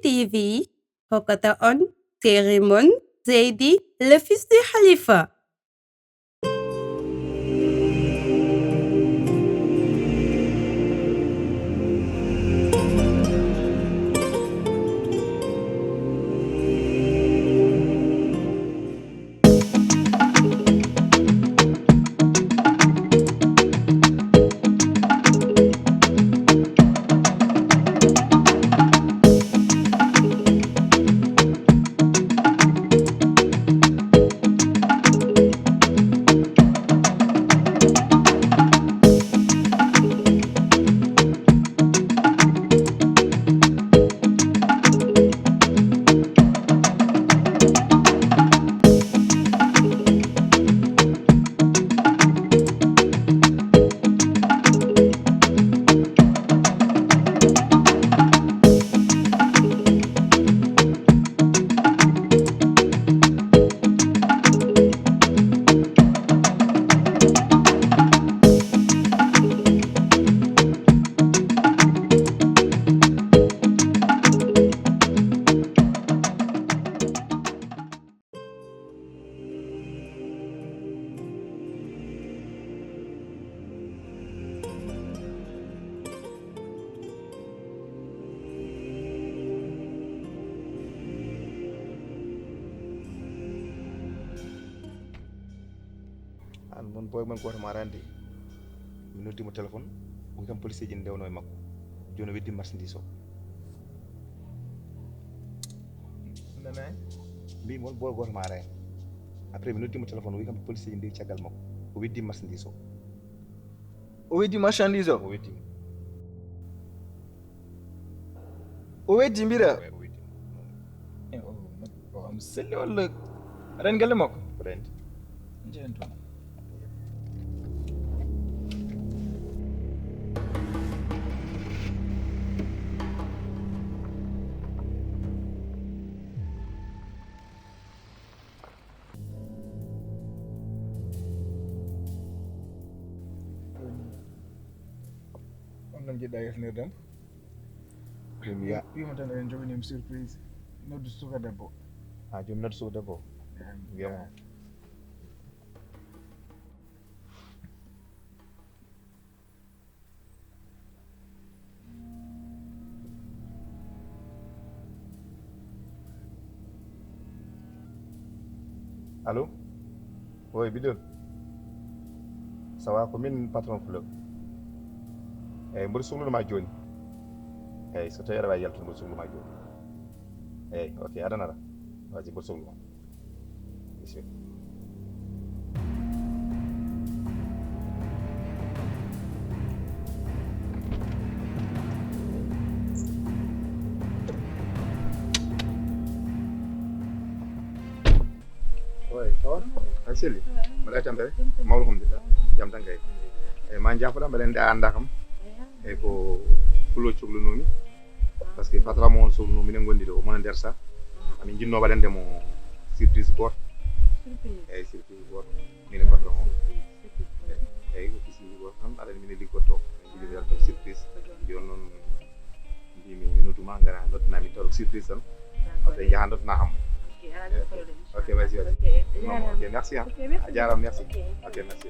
TV, Hokataon, Cérémone, Zeydi, le fils du Khalifa. an mon boy man goto marande mi noddimo téléphone o kam police ji ndewno e makko joni o weddi marchandise o nana mbi mon boy goto mara en après mi noddimo téléphone o wi kam police ji ndewi caggal makko o weddi marchandise o weddi marchandise o weddimo o weddi mbira o weddi o am selli walla aɗa galle makko brand jeen toon on noon jiɗɗa yefnirden premier wima tan eɗen joginimi surprise noddu suka debbo ha joni noddu suka debbo wiyamo allo oy bidon sawa ko min patron Fulo eyyi mboɗo sohlunoma joni eyyi so tawi aɗa wawi yaltude mboɗo sohlunoma joni eyyi ok aɗana ara waji mboɗo sohluma bisimilla oy sawa a selli mbaɗa tampere mawɗo alhamdulillah jaam tan kay eyyi ma jafoɗa mbaɗa ande a anda kam eyyi ko Fulo cohlunomi par ce que patron mo on sohluno minen gondi ɗo omona nder sa amin jinno waɗande mo surprise goto eyyi surprise goto min e patron o eyyi ko surprise goto tan aɗani mine liggotto min jiiɗi yalto surprise joni noon mbimi mi nodduma gara noddanami taw surprise tan après jaaha doddana hammo ok vas-y non ok merci hein a jarama merci ok merci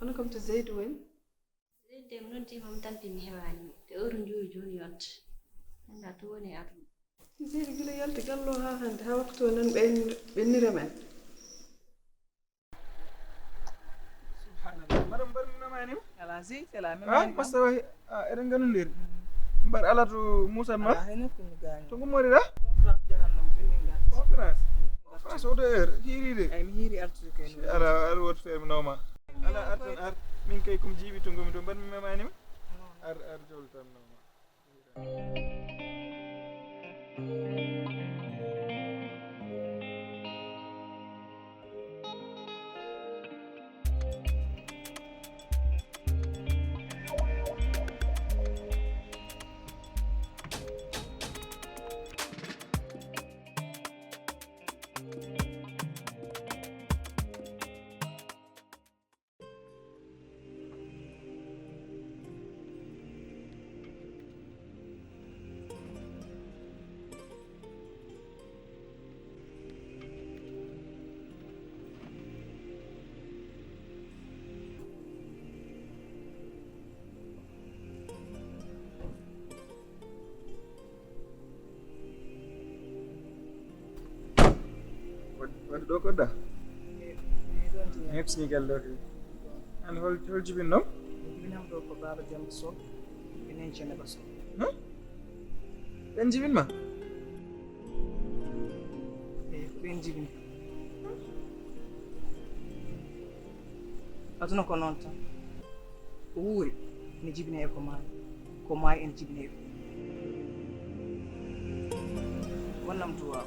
Ana kam to Zeydu woni. Zeydu dem non ti mom tampi mi hewani te oru joni yont. Anda to woni atu. Zeydu gila yalti gallo ha hande ha waktu nan ɓennira men. Subhanallah. Madam bar memani. Ala si sela Ah, memani. masta wahi. Ah, eren ganundir. Bar alatu Musa ma. Ala hene kun gani. To ngomori da? Kontra jahannam binni ngat. Conference. Conference odo hiri de. Ay mi hiri artu ken. Ala alwot fe noma. Ala artan ar min kay kum jibi to ngomi do bar memani. Ar jol tan noma. Wadde ɗo kodda heɓsinigal ɗo ke an hol jibin ɗon Binam do ko baba jambo so. Binen cene baso. ɓen jibinma Ben jibini. Atuna ko non tan. Wuri ni jibine e ko may en jibine e. Wonnam duwa.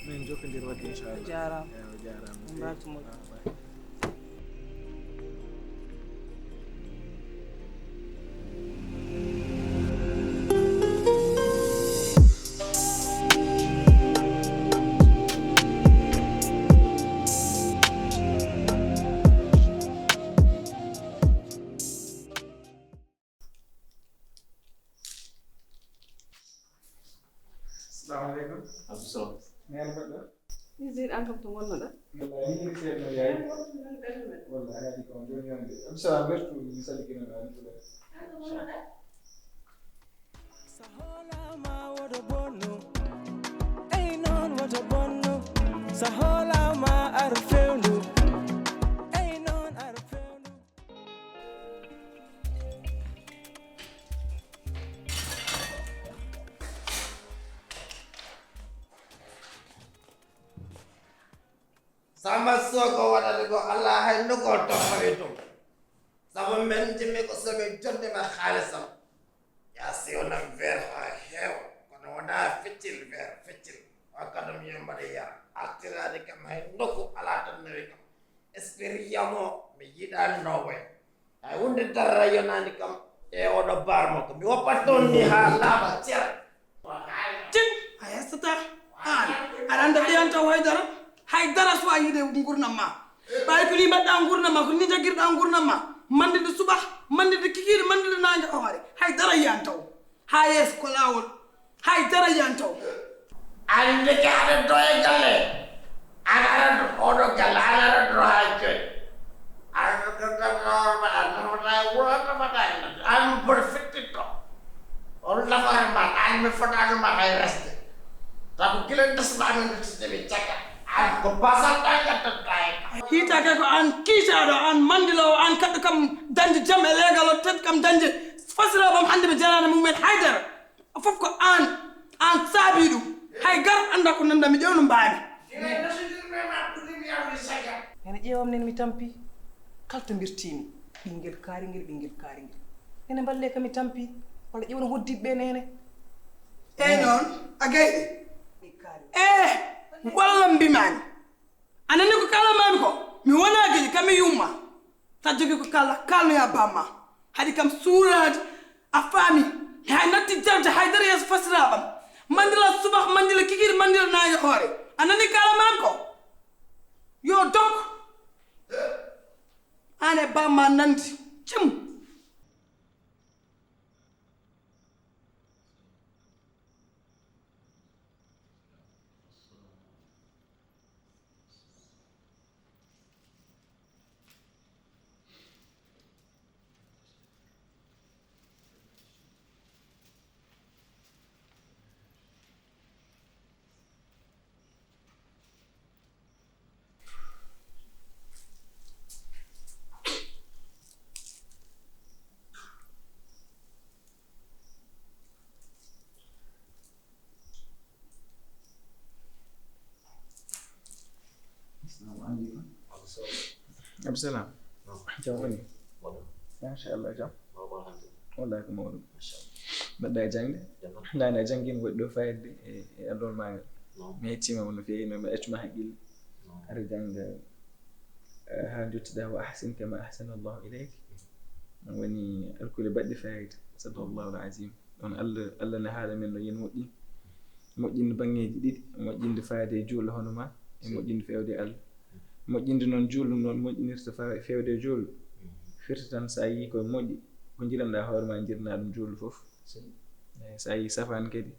min jokkodir wadde inchallah Jaram. jarama Mbattumo. assalamu aleykum Absolut. nene mbaɗɗo Ni Zeydu an kam to gonnoɗa. wallahi ni seeɗno yayi wallahi haadi ko joni yonde absalam wertu mi salikinoɗa ni fuɗa Saholama wodo bonno ay non wodo bonno saholama ar fewndu ay non ar fewndu Sama soko waɗata ko Allah hay nugo toppari tum sabu men jimmi ko somi jondema haalisam ya siwnam ver ha heewa kono wona feccil ver feccil wakkadum yembaɗe yara artirade kam hay nokku ala tan nawi kam expérience o mi yiɗani nowoy hay hunde darra yonani kam e oɗo barmo ko mi woppat toon ni ha laaɓa cer Tim hayastata an aɗa anda ɗiyanta haydara so a yiide gurnam ma ɓay ko ni mbaɗɗa gurnam ma ko ni jagguirɗa gurnam ma mandide subaha mandide kikiɗe mandide nangue hoore haydara yiyan taw ha yeeso ko lawol haydara yiyan taw ande ke aɗa do e galle an aɗa oɗo galle an aɗa do ha joyi an mboɗo fettitto on lafare ma an mi fotanuma hay resde taw gila desmamin ɗettideɓe cagga an ko basanta gattata e hitake ko an kiitaɗo an mandilowo an kaɗɗo kam dañde jaam e leegal o tati kam dañde fasirobam hande ɓe jarani mumen haydara fof ko an saabi ɗum hay gar anda ko nanda mi ƴewno mbami Ene ƴeewam nen mi tampi kaltombirtimi ɓinguel karingel ene mballe kam mi tampi walla ƴewno hoddiɓe nene eyyi noon a gayɗi walla mbimami anani ko kalamami ko mi wona gueƴi kam mi yumma sa jogui ko kalnoya bamma haɗi kam suurade a faami hay natti jawde haydara yeeso fasiraɓam mandila subah mandila kikiɗe mandila naage hoore anani kalamami ko yo donc ane bama nandi cim Absalam. Jam woni. Masha Allah jam. Wallahi ko mawɗum. Mbaɗɗa e jangde? Nane a janngini waɗi ɗo fayde e adol magal. Mi yettima no feewi no accuma haqqille. Aɗa janga ha jottiɗa wa ahsin kama ahsana Allahu ilayk. Woni alkule baɗɗi fayida sadallahu alazim. On Allah ne haala men no yen moƴƴi. Moƴƴinde bangeji ɗiɗi, moƴƴinde faade e juulɗo hono ma e moƴƴinde fewde Allah. Moƴƴinde noon juulɗo noon moƴƴinirta fewde e juulɗo. Firti tan sa yi ko moƴƴi ko jiranɗa hoore ma jirna ɗum juulɗo fof. Sa yi safaan kadi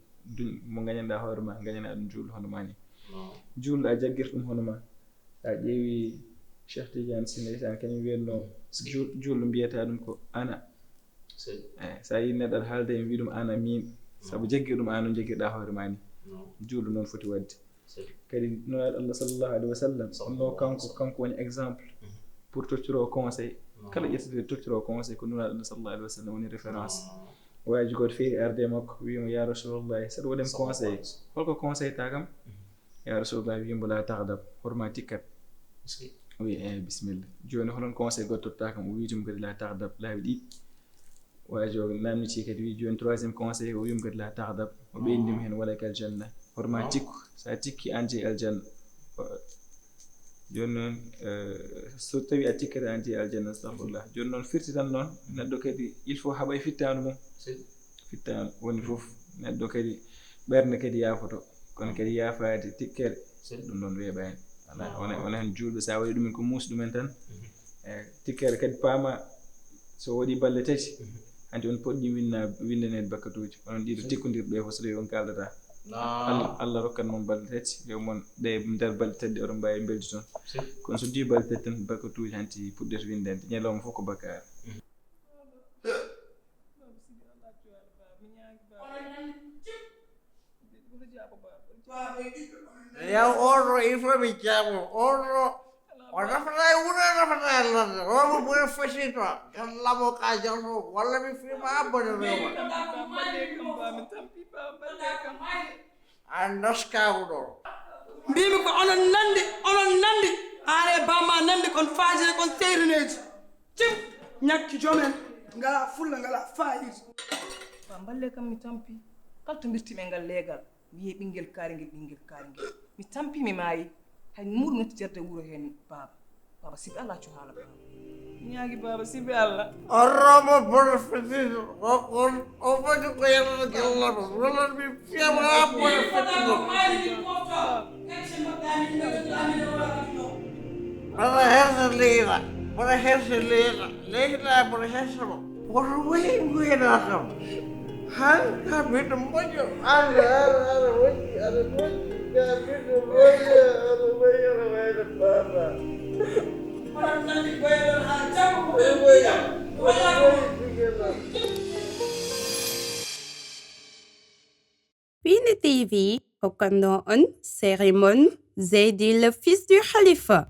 mo gañanɗa hoore ma gañana ɗum juulɗo hono ma ni. Juulɗo a jaggirta ɗum hono ma. Sa ƴeewi Cheikh Tidiane Sy ndeysaan kañum wiyatno juulɗo mbiyata ɗum ko ana. Sa yi neɗɗo aɗa haalda e wi ɗum ana min sabu jaggir ɗum an no jaggirɗa hoore ma ni. Juulɗo noon foti wadde. Kadi nuraɗo Allah sallallahu alaihi wa sallam onno kanko woni exemple pour tortiro conseil kala ƴettete tortiro conseil ko nuraɗo Allah sallallahu alaihi wa sallam woni référence. Waaji goto feeri arde makko wiimo ya rasulullah saɗa waɗen conseil holko conseil ta kam ya rasulullah wiimo la taghdab horma tikkat. Oui bisimilla joni holon conseil goto totta kam o wiitimo kadi la taghdab laabi ɗiɗi. Waaji o namniti kadi wi joni troisiéme conseil o wiimo kadi la taghdab o ɓeydima hen walaka al janna horma tikku sa tikki an jeeyi aljanna. Joni noon so tawi a tikkata an jeeyi aljanna astahfirullah. Joni noon firti tan noon neɗɗo kadi il faut haɓa e fittanu mum. Fittanu woni fof neɗɗo kadi ɓernde kadi yaafoto kono kadi yaafade tikkere ɗum noon weeɓani wona hen juulɓe sa waɗi ɗumen ko muusi ɗumen tan tikkere kadi paama so waɗi balɗe tati hanti on poɗɗi windanede bakkatuji onon ɗiɗo tikkodirɓe fof so tawi on kaldata Allah rokkat mon balɗe tati yo mon ɗe nder balɗe tati ɗe oɗon mbawi beldi toon kono so di balɗe tati tan bakkatuji hanti puɗɗete windede ñalawma fof ko bakkare. Yaw oɗo il faut mi jaamo oɗo o nafata e wuro nafata e ladde omo ɓuri fasito kan lamo ka jalto walla mi fima abbode rewma a daskamo ɗo mbimi ko onon nandi are bama nandi kon faajire kon seyrineji cim ñakki joomen ngala fulla ngala fayida ba balle kam mi tampi kaltodirtimi e ngal leegal wiye ɓinguel kaariguel mi tampi mi maayi hay muɗum nettiterde wuro hen baba sibi Allah accu haala ba mi ñaagui baba sibi Allah o romo bono fetito o foti ko yalata gellama walla mi fiyama abbode fetito mboɗo hersa leyla leyla mboɗo hersamo woto wayi goyna kam han ka miɗo moƴƴo ala moƴƴi aɗa moƴƴi ka miɗo moƴƴi aɗa moƴƴi aɗa wayno baba oɗon nandi goyɗon ha jamma ko ɓe Pine TV hokkanno on série mon Zeydi le fils du Khalifa.